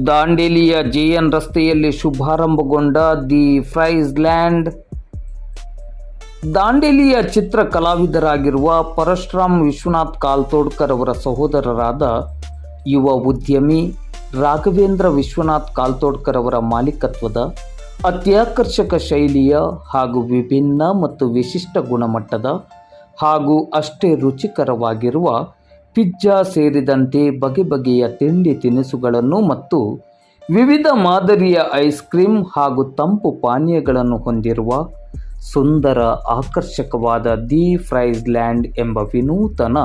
ದಾಂಡೇಲಿಯ JN ರಸ್ತೆಯಲ್ಲಿ ಶುಭಾರಂಭಗೊಂಡ the fries land. ದಾಂಡೇಲಿಯ ಚಿತ್ರ ಕಲಾವಿದರಾಗಿರುವ ಪರಶುರಾಮ್ ವಿಶ್ವನಾಥ್ ಕಾಲ್ತೋಡ್ಕರ್ ಅವರ ಸಹೋದರರಾದ ಯುವ ಉದ್ಯಮಿ ರಾಘವೇಂದ್ರ ವಿಶ್ವನಾಥ್ ಕಾಲ್ತೋಡ್ಕರ್ ಅವರ ಮಾಲೀಕತ್ವದ ಅತ್ಯಾಕರ್ಷಕ ಶೈಲಿಯ ಹಾಗೂ ವಿಭಿನ್ನ ಮತ್ತು ವಿಶಿಷ್ಟ ಗುಣಮಟ್ಟದ ಹಾಗೂ ಅಷ್ಟೇ ರುಚಿಕರವಾಗಿರುವ ಪಿಜ್ಜಾ ಸೇರಿದಂತೆ ಬಗೆ ಬಗೆಯ ತಿಂಡಿ ತಿನಿಸುಗಳನ್ನು ಮತ್ತು ವಿವಿಧ ಮಾದರಿಯ ಐಸ್ ಕ್ರೀಮ್ ಹಾಗೂ ತಂಪು ಪಾನೀಯಗಳನ್ನು ಹೊಂದಿರುವ ಸುಂದರ ಆಕರ್ಷಕವಾದ ದಿ ಫ್ರೈಸ್ ಲ್ಯಾಂಡ್ ಎಂಬ ವಿನೂತನ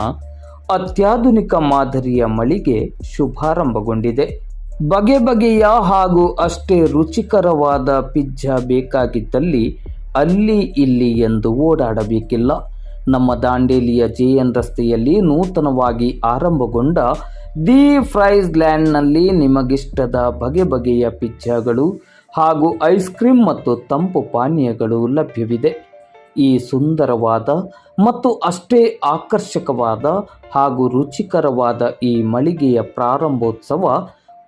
ಅತ್ಯಾಧುನಿಕ ಮಾದರಿಯ ಮಳಿಗೆ ಶುಭಾರಂಭಗೊಂಡಿದೆ. ಬಗೆ ಬಗೆಯ ಹಾಗೂ ಅಷ್ಟೇ ರುಚಿಕರವಾದ ಪಿಜ್ಜಾ ಬೇಕಾಗಿದ್ದಲ್ಲಿ ಅಲ್ಲಿ ಇಲ್ಲಿ ಎಂದು ಓಡಾಡಬೇಕಿಲ್ಲ. ನಮ್ಮ ದಾಂಡೇಲಿಯ ಜೆಎನ್ ರಸ್ತೆಯಲ್ಲಿ ನೂತನವಾಗಿ ಆರಂಭಗೊಂಡ ದಿ ಫ್ರೈಸ್ ಲ್ಯಾಂಡ್ನಲ್ಲಿ ನಿಮಗಿಷ್ಟದ ಬಗೆ ಬಗೆಯ ಪಿಜ್ಜಾಗಳು ಹಾಗೂ ಐಸ್ ಕ್ರೀಮ್ ಮತ್ತು ತಂಪು ಪಾನೀಯಗಳು ಲಭ್ಯವಿದೆ. ಈ ಸುಂದರವಾದ ಮತ್ತು ಅಷ್ಟೇ ಆಕರ್ಷಕವಾದ ಹಾಗೂ ರುಚಿಕರವಾದ ಈ ಮಳಿಗೆಯ ಪ್ರಾರಂಭೋತ್ಸವ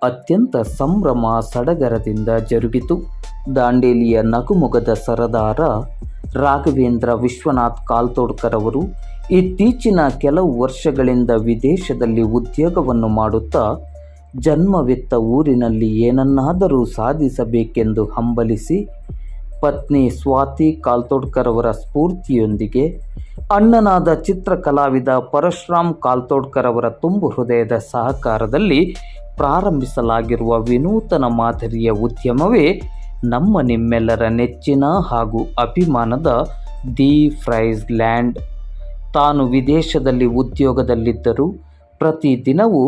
ಅತ್ಯಂತ ಸಂಭ್ರಮ ಸಡಗರದಿಂದ ಜರುಗಿತು. ದಾಂಡೇಲಿಯ ನಗುಮೊಗದ ಸರದಾರ ರಾಘವೇಂದ್ರ ವಿಶ್ವನಾಥ್ ಕಾಲ್ತೋಡ್ಕರ್ ಅವರು ಇತ್ತೀಚಿನ ಕೆಲವು ವರ್ಷಗಳಿಂದ ವಿದೇಶದಲ್ಲಿ ಉದ್ಯೋಗವನ್ನು ಮಾಡುತ್ತಾ ಜನ್ಮವೆತ್ತ ಊರಿನಲ್ಲಿ ಏನನ್ನಾದರೂ ಸಾಧಿಸಬೇಕೆಂದು ಹಂಬಲಿಸಿ ಪತ್ನಿ ಸ್ವಾತಿ ಕಾಲ್ತೋಡ್ಕರ್ ಅವರ ಸ್ಫೂರ್ತಿಯೊಂದಿಗೆ ಅಣ್ಣನಾದ ಚಿತ್ರ ಕಲಾವಿದ ಪರಶುರಾಮ್ ಕಾಲ್ತೋಡ್ಕರ್ ಅವರ ತುಂಬು ಹೃದಯದ ಸಹಕಾರದಲ್ಲಿ ಪ್ರಾರಂಭಿಸಲಾಗಿರುವ ವಿನೂತನ ಮಾದರಿಯ ಉದ್ಯಮವೇ ನಮ್ಮ ನಿಮ್ಮೆಲ್ಲರ ನೆಚ್ಚಿನ ಹಾಗೂ ಅಭಿಮಾನದ ದಿ ಫ್ರೈಸ್ ಲ್ಯಾಂಡ್. ತಾನು ವಿದೇಶದಲ್ಲಿ ಉದ್ಯೋಗದಲ್ಲಿದ್ದರೂ ಪ್ರತಿದಿನವೂ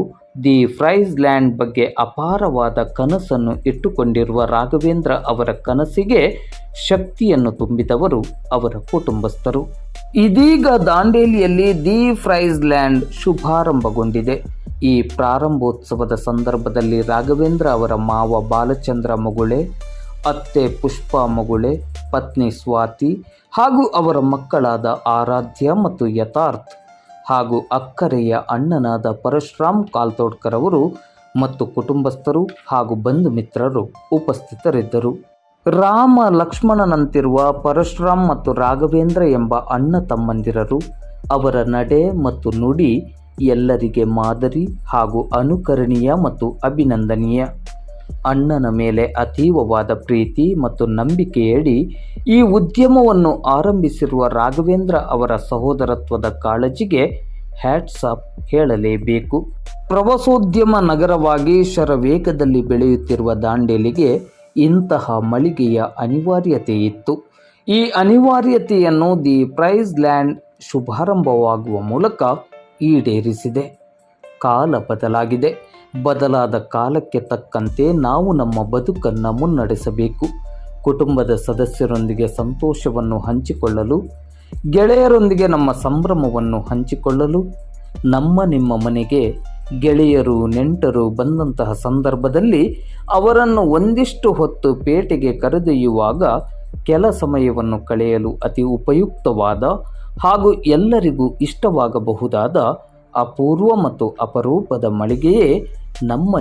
ದಿ ಫ್ರೈಸ್ ಲ್ಯಾಂಡ್ ಬಗ್ಗೆ ಅಪಾರವಾದ ಕನಸನ್ನು ಇಟ್ಟುಕೊಂಡಿರುವ ರಾಘವೇಂದ್ರ ಅವರ ಕನಸಿಗೆ ಶಕ್ತಿಯನ್ನು ತುಂಬಿದವರು ಅವರ ಕುಟುಂಬಸ್ಥರು. ಇದೀಗ ದಾಂಡೇಲಿಯಲ್ಲಿ ದಿ ಫ್ರೈಸ್ ಲ್ಯಾಂಡ್ ಶುಭಾರಂಭಗೊಂಡಿದೆ. ಈ ಪ್ರಾರಂಭೋತ್ಸವದ ಸಂದರ್ಭದಲ್ಲಿ ರಾಘವೇಂದ್ರ ಅವರ ಮಾವ ಬಾಲಚಂದ್ರ ಮಗುಳೆ, ಅತ್ತೆ ಪುಷ್ಪ ಮಗುಳೆ, ಪತ್ನಿ ಸ್ವಾತಿ ಹಾಗೂ ಅವರ ಮಕ್ಕಳಾದ ಆರಾಧ್ಯ ಮತ್ತು ಯಥಾರ್ಥ್ ಹಾಗೂ ಅಕ್ಕರೆಯ ಅಣ್ಣನಾದ ಪರಶುರಾಮ್ ಕಾಲ್ತೋಡ್ಕರ್ ಅವರು ಮತ್ತು ಕುಟುಂಬಸ್ಥರು ಹಾಗೂ ಬಂಧು ಮಿತ್ರರು ಉಪಸ್ಥಿತರಿದ್ದರು. ರಾಮ ಲಕ್ಷ್ಮಣನಂತಿರುವ ಪರಶುರಾಮ್ ಮತ್ತು ರಾಘವೇಂದ್ರ ಎಂಬ ಅಣ್ಣ ತಮ್ಮಂದಿರರು. ಅವರ ನಡೆ ಮತ್ತು ನುಡಿ ಎಲ್ಲರಿಗೆ ಮಾದರಿ ಹಾಗೂ ಅನುಕರಣೀಯ ಮತ್ತು ಅಭಿನಂದನೀಯ. ಅಣ್ಣನ ಮೇಲೆ ಅತೀವವಾದ ಪ್ರೀತಿ ಮತ್ತು ನಂಬಿಕೆಯಡಿ ಈ ಉದ್ಯಮವನ್ನು ಆರಂಭಿಸಿರುವ ರಾಘವೇಂದ್ರ ಅವರ ಸಹೋದರತ್ವದ ಕಾಳಜಿಗೆ ಹ್ಯಾಟ್ಸ್ ಆಫ್ ಹೇಳಲೇಬೇಕು. ಪ್ರವಾಸೋದ್ಯಮ ನಗರವಾಗಿ ಶರವೇಗದಲ್ಲಿ ಬೆಳೆಯುತ್ತಿರುವ ದಾಂಡೇಲಿಗೆ ಇಂತಹ ಮಳಿಗೆಯ ಅನಿವಾರ್ಯತೆ ಇತ್ತು. ಈ ಅನಿವಾರ್ಯತೆಯನ್ನು ದಿ ಫ್ರೈಸ್ ಲ್ಯಾಂಡ್ ಶುಭಾರಂಭವಾಗುವ ಮೂಲಕ ಈಡೇರಿಸಿದೆ. ಕಾಲ ಬದಲಾಗಿದೆ. ಬದಲಾದ ಕಾಲಕ್ಕೆ ತಕ್ಕಂತೆ ನಾವು ನಮ್ಮ ಬದುಕನ್ನು ಮುನ್ನಡೆಸಬೇಕು. ಕುಟುಂಬದ ಸದಸ್ಯರೊಂದಿಗೆ ಸಂತೋಷವನ್ನು ಹಂಚಿಕೊಳ್ಳಲು, ಗೆಳೆಯರೊಂದಿಗೆ ನಮ್ಮ ಸಂಭ್ರಮವನ್ನು ಹಂಚಿಕೊಳ್ಳಲು, ನಿಮ್ಮ ಮನೆಗೆ ಗೆಳೆಯರು ನೆಂಟರು ಬಂದಂತಹ ಸಂದರ್ಭದಲ್ಲಿ ಅವರನ್ನು ಒಂದಿಷ್ಟು ಹೊತ್ತು ಪೇಟೆಗೆ ಕರೆದೊಯ್ಯುವಾಗ ಕೆಲ ಸಮಯವನ್ನು ಕಳೆಯಲು ಅತಿ ಉಪಯುಕ್ತವಾದ ಹಾಗೂ ಎಲ್ಲರಿಗೂ ಇಷ್ಟವಾಗಬಹುದಾದ ಅಪೂರ್ವ ಮತ್ತು ಅಪರೂಪದ ಮಳಿಗೆಯೇ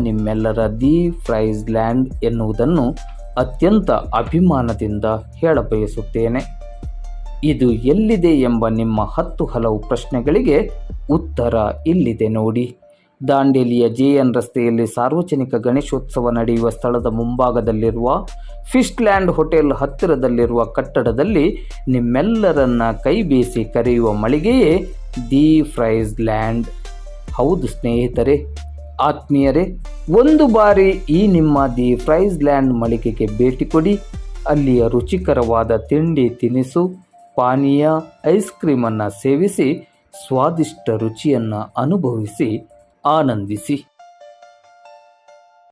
ನಿಮ್ಮೆಲ್ಲರ ದಿ ಫ್ರೈಸ್ ಲ್ಯಾಂಡ್ ಎನ್ನುವುದನ್ನು ಅತ್ಯಂತ ಅಭಿಮಾನದಿಂದ ಹೇಳಬಯಸುತ್ತೇನೆ. ಇದು ಎಲ್ಲಿದೆ ಎಂಬ ನಿಮ್ಮ 10 ಹಲವು ಪ್ರಶ್ನೆಗಳಿಗೆ ಉತ್ತರ ಇಲ್ಲಿದೆ ನೋಡಿ. ದಾಂಡೇಲಿಯ ಜೆಎನ್ ರಸ್ತೆಯಲ್ಲಿ ಸಾರ್ವಜನಿಕ ಗಣೇಶೋತ್ಸವ ನಡೆಯುವ ಸ್ಥಳದ ಮುಂಭಾಗದಲ್ಲಿರುವ ಫಿಶ್ ಲ್ಯಾಂಡ್ ಹೋಟೆಲ್ ಹತ್ತಿರದಲ್ಲಿರುವ ಕಟ್ಟಡದಲ್ಲಿ ನಿಮ್ಮೆಲ್ಲರನ್ನ ಕೈ ಬೀಸಿ ಕರೆಯುವ ಮಳಿಗೆಯೇ ದಿ ಫ್ರೈಸ್ ಲ್ಯಾಂಡ್. ಹೌದು ಸ್ನೇಹಿತರೆ, ಆತ್ಮೀಯರೇ, ಒಂದು ಬಾರಿ ಈ ನಿಮ್ಮ ದಿ ಫ್ರೈಸ್ ಲ್ಯಾಂಡ್ ಮಳಿಗೆಗೆ ಭೇಟಿ ಕೊಡಿ. ಅಲ್ಲಿಯ ರುಚಿಕರವಾದ ತಿಂಡಿ ತಿನಿಸು, ಪಾನೀಯ, ಐಸ್ ಕ್ರೀಮನ್ನು ಸೇವಿಸಿ ಸ್ವಾದಿಷ್ಟ ರುಚಿಯನ್ನು ಅನುಭವಿಸಿ ಆನಂದಿಸಿ.